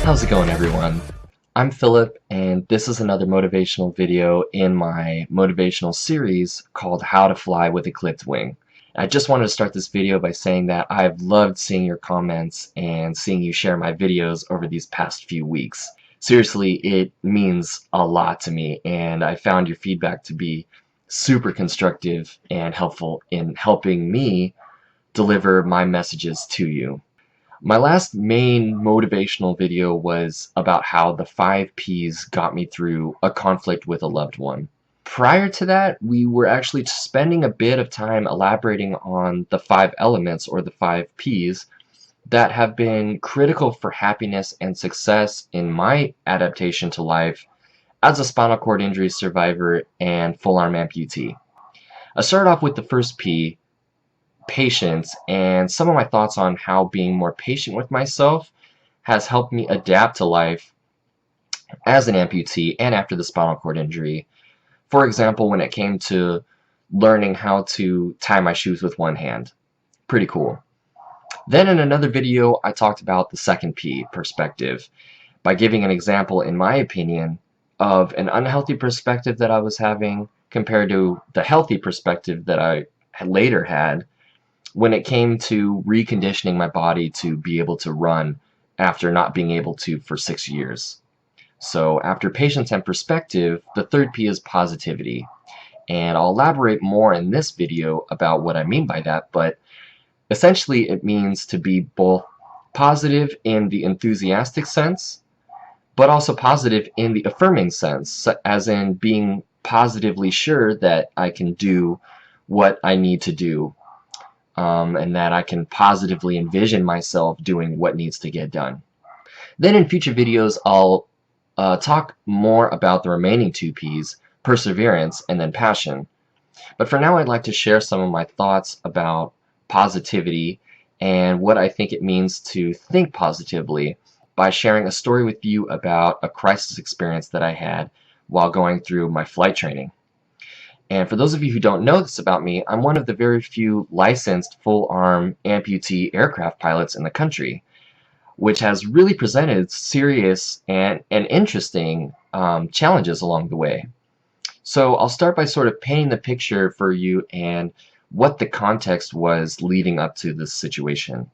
How's it going, everyone? I'm Philip, and this is another motivational video in my motivational series called How to Fly with a Clipped Wing. I just wanted to start this video by saying that I've loved seeing your comments and seeing you share my videos over these past few weeks. Seriously, it means a lot to me, and I found your feedback to be super constructive and helpful in helping me deliver my messages to you. My last main motivational video was about how the 5 P's got me through a conflict with a loved one. Prior to that, we were actually spending a bit of time elaborating on the 5 elements, or the 5 P's, that have been critical for happiness and success in my adaptation to life as a spinal cord injury survivor and full-arm amputee. I started off with the first P, patience, and some of my thoughts on how being more patient with myself has helped me adapt to life as an amputee and after the spinal cord injury. For example, when it came to learning how to tie my shoes with one hand. Pretty cool. Then in another video, I talked about the second P, perspective, by giving an example, in my opinion, of an unhealthy perspective that I was having compared to the healthy perspective that I later had when it came to reconditioning my body to be able to run after not being able to for 6 years. So after patience and perspective, the third P is positivity. And I'll elaborate more in this video about what I mean by that, but essentially it means to be both positive in the enthusiastic sense, but also positive in the affirming sense, as in being positively sure that I can do what I need to do. And that I can positively envision myself doing what needs to get done. Then in future videos, I'll talk more about the remaining 2 P's, perseverance and then passion. But for now, I'd like to share some of my thoughts about positivity and what I think it means to think positively by sharing a story with you about a crisis experience that I had while going through my flight training. And for those of you who don't know this about me, I'm one of the very few licensed full-arm amputee aircraft pilots in the country, which has really presented serious and interesting challenges along the way. So I'll start by sort of painting the picture for you and what the context was leading up to this situation.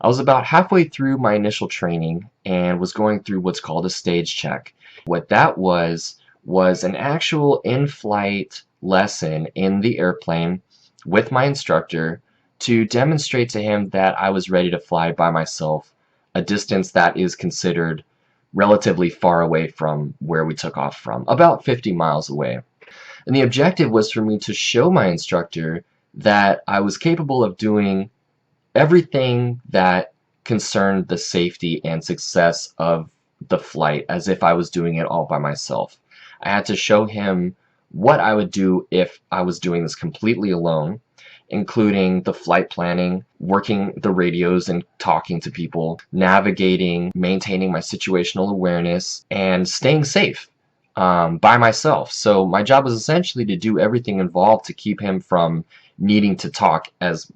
I was about halfway through my initial training and was going through what's called a stage check. What that was an actual in-flight lesson in the airplane with my instructor to demonstrate to him that I was ready to fly by myself, a distance that is considered relatively far away from where we took off from, about 50 miles away. And the objective was for me to show my instructor that I was capable of doing everything that concerned the safety and success of the flight as if I was doing it all by myself. I had to show him what I would do if I was doing this completely alone, including the flight planning, working the radios and talking to people, navigating, maintaining my situational awareness, and staying safe by myself. So my job was essentially to do everything involved to keep him from needing to talk as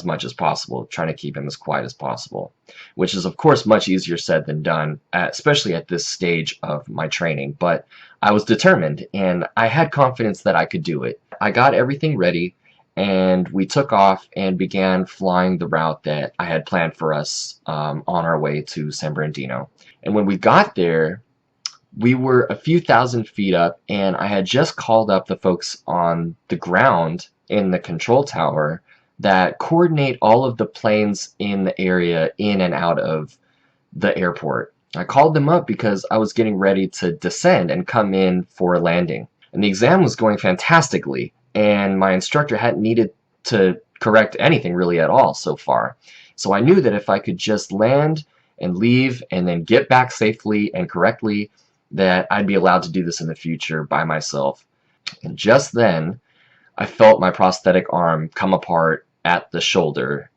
much as possible, trying to keep him as quiet as possible, which is of course much easier said than done, especially at this stage of my training. But I was determined and I had confidence that I could do it. I got everything ready and we took off and began flying the route that I had planned for us on our way to San Bernardino. And when we got there, we were a few thousand feet up, and I had just called up the folks on the ground in the control tower that coordinate all of the planes in the area in and out of the airport. I called them up because I was getting ready to descend and come in for a landing. And the exam was going fantastically, and my instructor hadn't needed to correct anything really at all so far. So I knew that if I could just land and leave and then get back safely and correctly, that I'd be allowed to do this in the future by myself. And just then, I felt my prosthetic arm come apart at the shoulder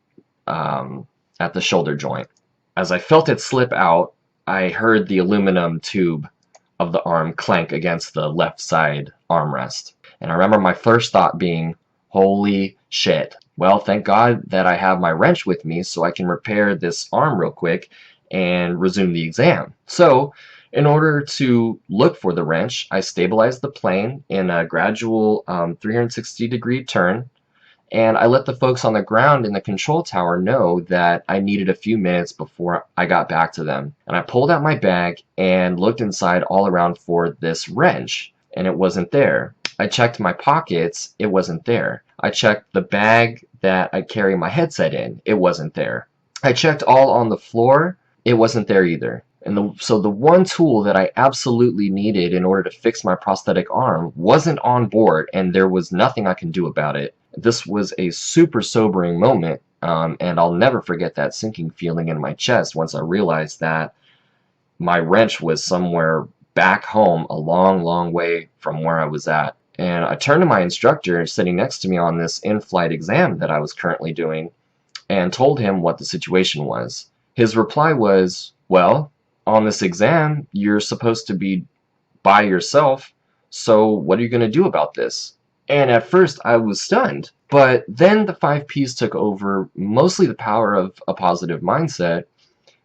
joint. As I felt it slip out, I heard the aluminum tube of the arm clank against the left side armrest. And I remember my first thought being, holy shit. Well, thank God that I have my wrench with me so I can repair this arm real quick and resume the exam. So in order to look for the wrench, I stabilized the plane in a gradual 360-degree turn, and I let the folks on the ground in the control tower know that I needed a few minutes before I got back to them. And I pulled out my bag and looked inside all around for this wrench, and it wasn't there. I checked my pockets, it wasn't there. I checked the bag that I carry my headset in, it wasn't there. I checked all on the floor, it wasn't there either. And so the one tool that I absolutely needed in order to fix my prosthetic arm wasn't on board, and there was nothing I can do about it. This was a super sobering moment, and I'll never forget that sinking feeling in my chest once I realized that my wrench was somewhere back home, a long, long way from where I was at. And I turned to my instructor sitting next to me on this in-flight exam that I was currently doing and told him what the situation was. His reply was, well, on this exam, you're supposed to be by yourself, so what are you going to do about this? And at first I was stunned, but then the 5 Ps took over, mostly the power of a positive mindset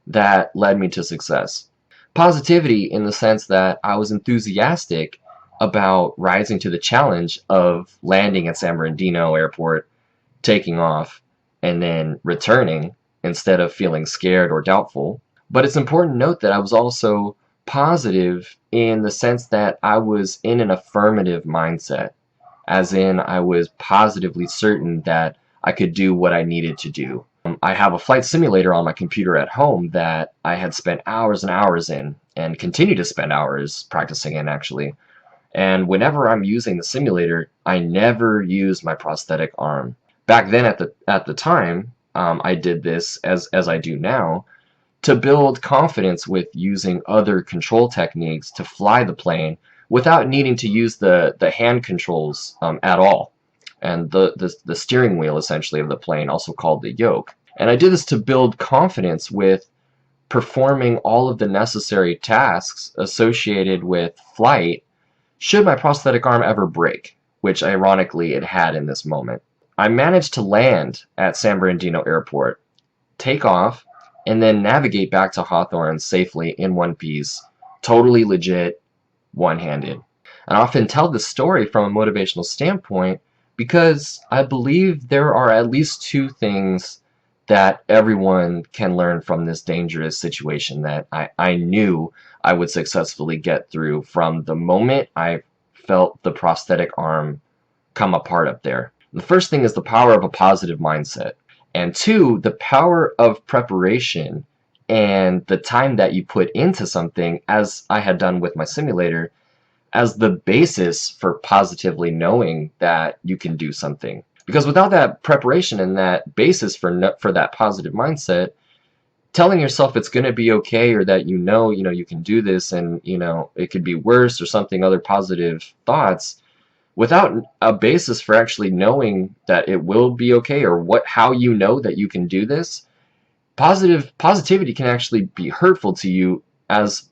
that led me to success. Positivity in the sense that I was enthusiastic about rising to the challenge of landing at San Bernardino Airport, taking off, and then returning instead of feeling scared or doubtful. But it's important to note that I was also positive in the sense that I was in an affirmative mindset, as in I was positively certain that I could do what I needed to do. I have a flight simulator on my computer at home that I had spent hours and hours in, and continue to spend hours practicing in, actually. And whenever I'm using the simulator, I never use my prosthetic arm. Back then, at the time, I did this as I do now, to build confidence with using other control techniques to fly the plane without needing to use the hand controls at all, and the steering wheel essentially of the plane, also called the yoke. And I did this to build confidence with performing all of the necessary tasks associated with flight should my prosthetic arm ever break, which ironically it had in this moment. I managed to land at San Bernardino Airport, take off, and then navigate back to Hawthorne safely in one piece, totally legit, one-handed. And I often tell this story from a motivational standpoint because I believe there are at least 2 things that everyone can learn from this dangerous situation that I knew I would successfully get through from the moment I felt the prosthetic arm come apart up there. The first thing is the power of a positive mindset. And 2, the power of preparation and the time that you put into something, as I had done with my simulator, as the basis for positively knowing that you can do something. Because without that preparation and that basis for that positive mindset, telling yourself it's going to be okay, or that you can do this, and it could be worse, or something, other positive thoughts, without a basis for actually knowing that it will be okay, or how you know that you can do this, positivity can actually be hurtful to you, as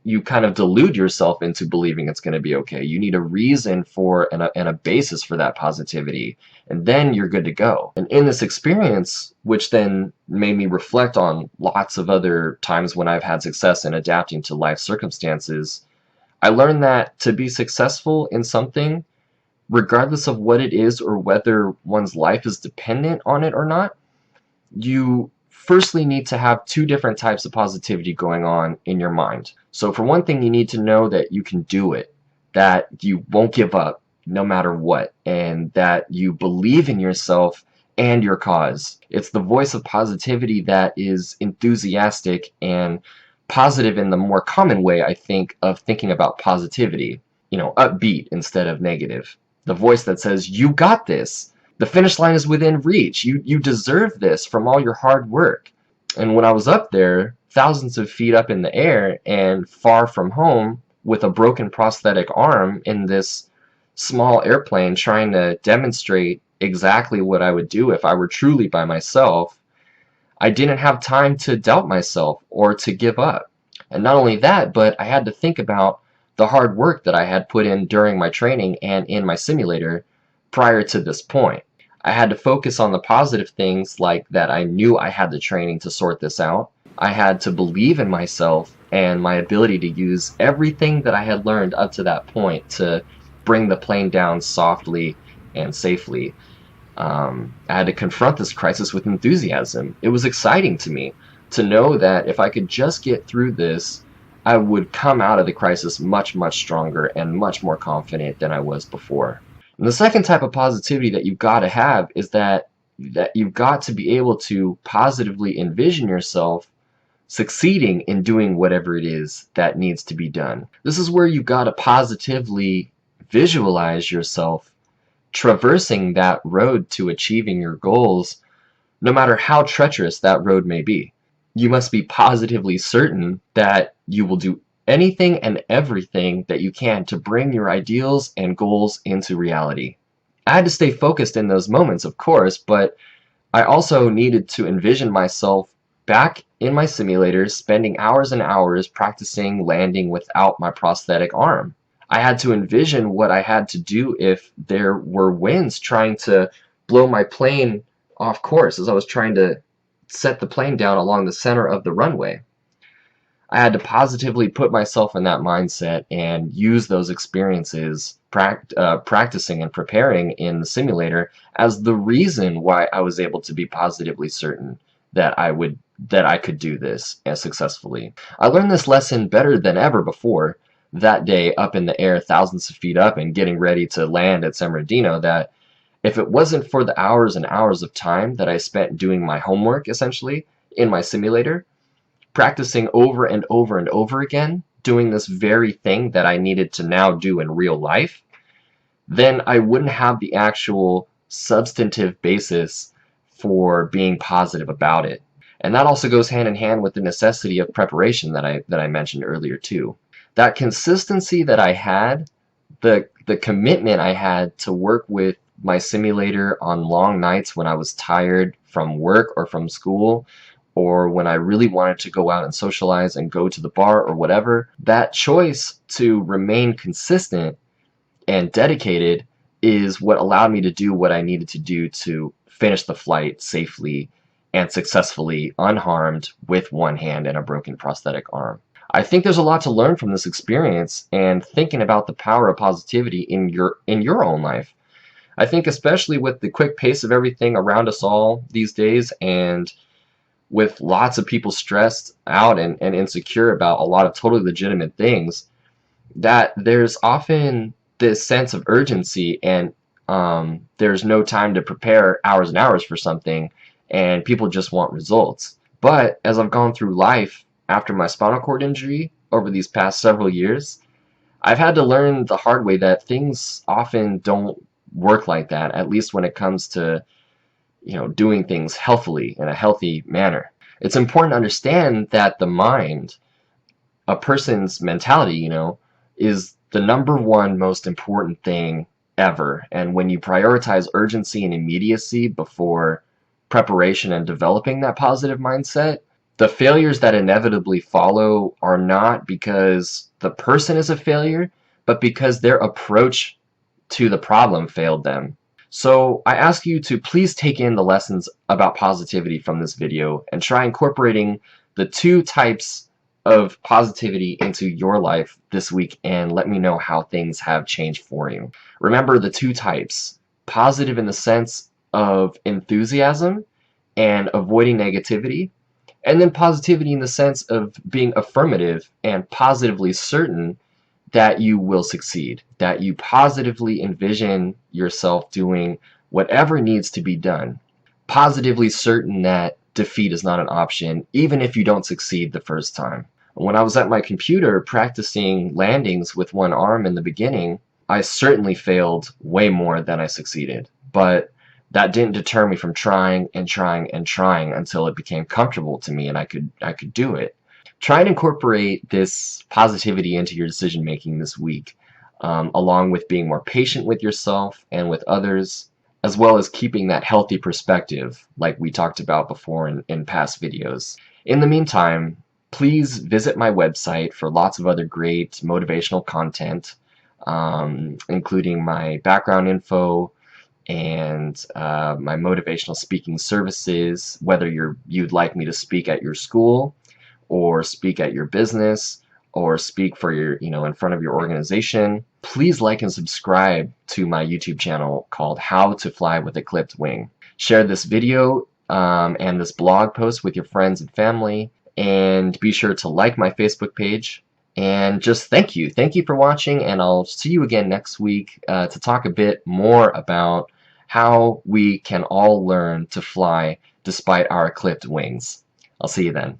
you kind of delude yourself into believing it's going to be okay. You need a reason for and a basis for that positivity, and then you're good to go. And in this experience, which then made me reflect on lots of other times when I've had success in adapting to life circumstances, I learned that to be successful in something, regardless of what it is or whether one's life is dependent on it or not, you firstly need to have 2 different types of positivity going on in your mind. So for one thing, you need to know that you can do it, that you won't give up no matter what, and that you believe in yourself and your cause. It's the voice of positivity that is enthusiastic and positive in the more common way, I think, of thinking about positivity. Upbeat instead of negative. The voice that says, you got this. The finish line is within reach. You deserve this from all your hard work. And when I was up there, thousands of feet up in the air and far from home, with a broken prosthetic arm in this small airplane, trying to demonstrate exactly what I would do if I were truly by myself, I didn't have time to doubt myself or to give up. And not only that, but I had to think about the hard work that I had put in during my training and in my simulator prior to this point. I had to focus on the positive things, like that I knew I had the training to sort this out, I had to believe in myself and my ability to use everything that I had learned up to that point to bring the plane down softly and safely. I had to confront this crisis with enthusiasm. It was exciting to me to know that if I could just get through this, I would come out of the crisis much, much stronger and much more confident than I was before. And the second type of positivity that you've got to have is that you've got to be able to positively envision yourself succeeding in doing whatever it is that needs to be done. This is where you've got to positively visualize yourself traversing that road to achieving your goals, no matter how treacherous that road may be. You must be positively certain that you will do anything and everything that you can to bring your ideals and goals into reality. I had to stay focused in those moments, of course, but I also needed to envision myself back in my simulator spending hours and hours practicing landing without my prosthetic arm. I had to envision what I had to do if there were winds trying to blow my plane off course as I was trying to set the plane down along the center of the runway. I had to positively put myself in that mindset and use those experiences practicing and preparing in the simulator as the reason why I was able to be positively certain that I could do this as successfully. I learned this lesson better than ever before that day up in the air thousands of feet up and getting ready to land at San Bernardino, that if it wasn't for the hours and hours of time that I spent doing my homework essentially in my simulator, practicing over and over and over again, doing this very thing that I needed to now do in real life, then I wouldn't have the actual substantive basis for being positive about it. And that also goes hand in hand with the necessity of preparation that I mentioned earlier too. That consistency that I had, the commitment I had to work with my simulator on long nights when I was tired from work or from school, or when I really wanted to go out and socialize and go to the bar or whatever, that choice to remain consistent and dedicated is what allowed me to do what I needed to do to finish the flight safely and successfully, unharmed, with one hand and a broken prosthetic arm. I think there's a lot to learn from this experience and thinking about the power of positivity in your own life. I think especially with the quick pace of everything around us all these days, and with lots of people stressed out and insecure about a lot of totally legitimate things, that there's often this sense of urgency, and there's no time to prepare hours and hours for something, and people just want results. But as I've gone through life after my spinal cord injury over these past several years, I've had to learn the hard way that things often don't work like that, at least when it comes to doing things healthily in a healthy manner. It's important to understand that the mind, a person's mentality, is the number one most important thing ever. And when you prioritize urgency and immediacy before preparation and developing that positive mindset, the failures that inevitably follow are not because the person is a failure, but because their approach to the problem failed them. So I ask you to please take in the lessons about positivity from this video and try incorporating the two types of positivity into your life this week, and let me know how things have changed for you. Remember the two types: positive in the sense of enthusiasm and avoiding negativity, and then positivity in the sense of being affirmative and positively certain that you will succeed, that you positively envision yourself doing whatever needs to be done, positively certain that defeat is not an option, even if you don't succeed the first time. When I was at my computer practicing landings with one arm in the beginning, I certainly failed way more than I succeeded, but that didn't deter me from trying and trying and trying until it became comfortable to me and I could do it. Try and incorporate this positivity into your decision making this week, along with being more patient with yourself and with others, as well as keeping that healthy perspective like we talked about before in past videos. In the meantime, please visit my website for lots of other great motivational content, including my background info and my motivational speaking services, whether you'd like me to speak at your school, or speak at your business or speak for your, in front of your organization, please like and subscribe to my YouTube channel called How to Fly with a Clipped Wing. Share this video and this blog post with your friends and family, and be sure to like my Facebook page. And just thank you. Thank you for watching, and I'll see you again next week to talk a bit more about how we can all learn to fly despite our clipped wings. I'll see you then.